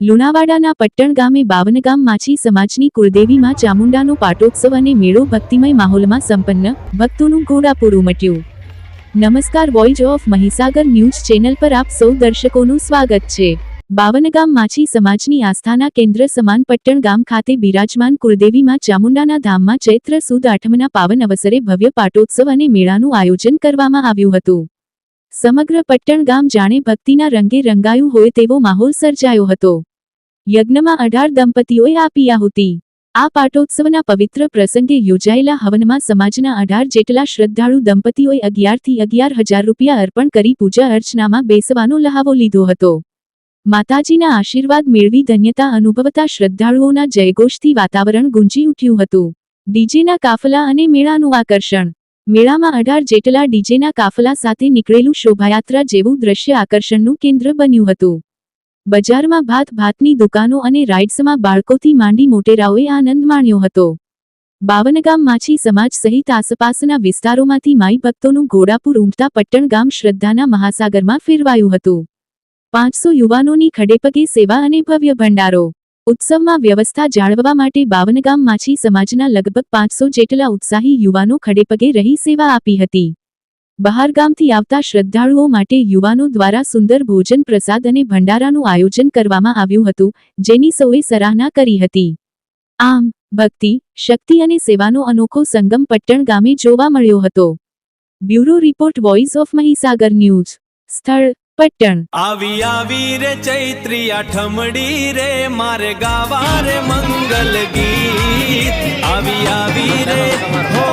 લુણાવાડાના પટ્ટણ ગામે બાવનગામ માછી સમાજની કુળદેવી માં ચામુંડાનો પાટોત્સવ અને મેળો ભક્તિમય માહોલમાં સંપન્ન, ભક્તોનું ઘોડાપૂર ઉમટ્યું. નમસ્કાર, voice of Mahisagar news channel પર આપ સૌ દર્શકોનું સ્વાગત છે. બાવનગામ માછી સમાજની આસ્થાના કેન્દ્ર સમાન પટ્ટણ ગામ ખાતે બિરાજમાન કુળદેવી માં ચામુંડાના ધામમાં ચૈત્ર સુદ આઠમના પાવન અવસરે ભવ્ય પાટોત્સવ અને મેળાનું આયોજન કરવામાં આવ્યું હતું. સમગ્ર પટ્ટણ ગામ જાણે ભક્તિના રંગે રંગાયું હોય તેવો માહોલ સર્જાયો હતો. યજ્ઞમાં 18 દંપતીઓએ આપી આહુતિ. આ પાટોત્સવના પવિત્ર પ્રસંગે યોજાયેલા હવનમાં સમાજના 18 જેટલા શ્રદ્ધાળુ દંપતીઓએ 11 થી 11,000 રૂપિયા અર્પણ કરી પૂજા અર્ચનામાં બેસવાનો લહાવો લીધો હતો. માતાજીના આશીર્વાદ મેળવી ધન્યતા અનુભવતા શ્રદ્ધાળુઓના જયઘોષથી વાતાવરણ ગુંજી ઉઠ્યું હતું. ડીજેના કાફલા અને મેળાનું આકર્ષણ. મેળામાં 18 જેટલા ડીજેના કાફલા સાથે નીકળેલું શોભાયાત્રા જેવું દ્રશ્ય આકર્ષણનું કેન્દ્ર બન્યું હતું. બજારમાં ભાતની દુકાનો અને રાઇડ્સમાં બાળકોથી માંડી મોટેરાઓએ આનંદ માણ્યો હતો. બાવનગામ માછી સમાજ સહિત આસપાસના વિસ્તારોમાંથી માઈ ભક્તોનું ઘોડાપૂર ઉમટતા પટ્ટણ ગામ શ્રદ્ધાના મહાસાગરમાં ફેરવાયું હતું. 500 યુવાનોની ખડેપગે સેવા અને ભવ્ય ભંડારો. ઉત્સવમાં વ્યવસ્થા જાળવવા માટે બાવનગામ માછી સમાજના લગભગ 500 જેટલા ઉત્સાહી યુવાનો ખડેપગે રહી સેવા આપી હતી. બહારગામથી આવતા શ્રદ્ધાળુઓ માટે યુવાનો દ્વારા સુંદર ભોજન પ્રસાદ અને ભંડારાનું આયોજન કરવામાં આવ્યું હતું, જેની સૌએ સરાહના કરી હતી. આમ, ભક્તિ, શક્તિ અને સેવાનો અનોખો સંગમ પટ્ટણ ગામે જોવા મળ્યો હતો. Bureau report, voice of Mahisagar news. સ્થળ પટ્ટણ. આવી રે ચૈત્રી આઠમડી રે મારે ગાવા રે મંગલ ગીત. આવી રે હો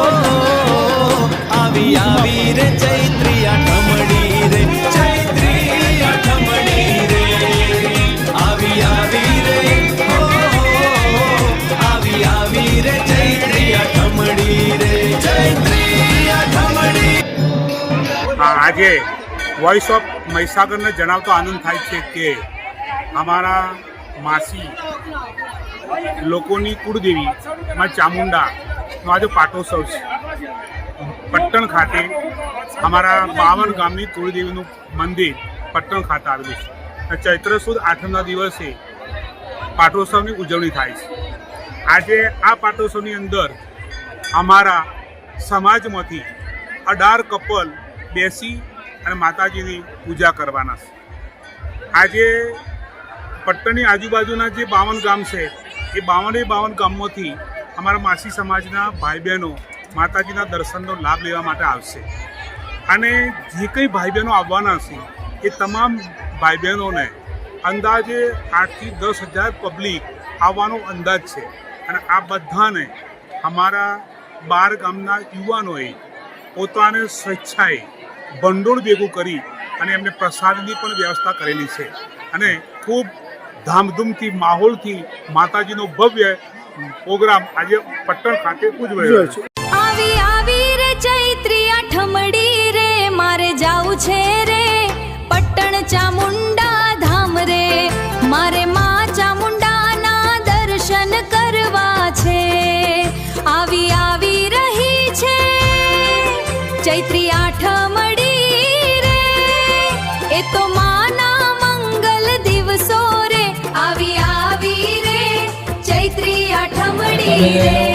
આવી રે ચૈત્રી આઠમડી રે ચૈત્રી આઠમડી રે આવી રે હો આવી રે ચૈત્રી આઠમડી રે ચૈત્રી આઠમડી. આજે વોઇસ ઓફ મહીસાગરને જણાવતો આનંદ થાય છે કે અમારા માસી લોકોની કુળદેવી માં ચામુંડાનો આજે પાટોત્સવ છે. પટ્ટણ ખાતે અમારા બાવન ગામની કુળદેવીનું મંદિર પટ્ટણ ખાતે આવેલું છે. ચૈત્ર સુદ આઠમના દિવસે પાટોત્સવની ઉજવણી થાય છે. આજે આ પાટોત્સવની અંદર અમારા સમાજમાંથી 18 કપલ બેસી અને માતાજીની પૂજા કરવાના છે. આજે પટ્ટણની આજુબાજુના જે 52 ગામ છે એ 52 ગામમાંથી અમારા માસી સમાજના ભાઈ બહેનો માતાજીના દર્શનનો લાભ લેવા માટે આવશે. અને જે કંઈ ભાઈ બહેનો આવવાના છે એ તમામ ભાઈ બહેનોને અંદાજે 8 થી 10,000 પબ્લિક આવવાનો અંદાજ છે. અને આ બધાને અમારા 12 ગામના યુવાનોએ પોતાને સ્વેચ્છાએ ભંડોળ ભેગું કરી અને એમને પ્રસાદની પણ વ્યવસ્થા કરેલી છે. અને ખૂબ ધામધૂમથી માહોલથી માતાજીનો ભવ્ય પ્રોગ્રામ આજે પટ્ટણ ખાતે ઉજવાયો છે. આવી રે ચૈત્રી આઠમડી રે મારે જાવું છે રે પટ્ટણ ચામુંડા ધામ રે મારે માં ચામુંડાના દર્શન કરવા છે. આવી રહી છે ચૈત્રી આઠમડી રે એ તો માના મંગલ દિવસો રે. આવી રે ચૈત્રી આઠમડી રે.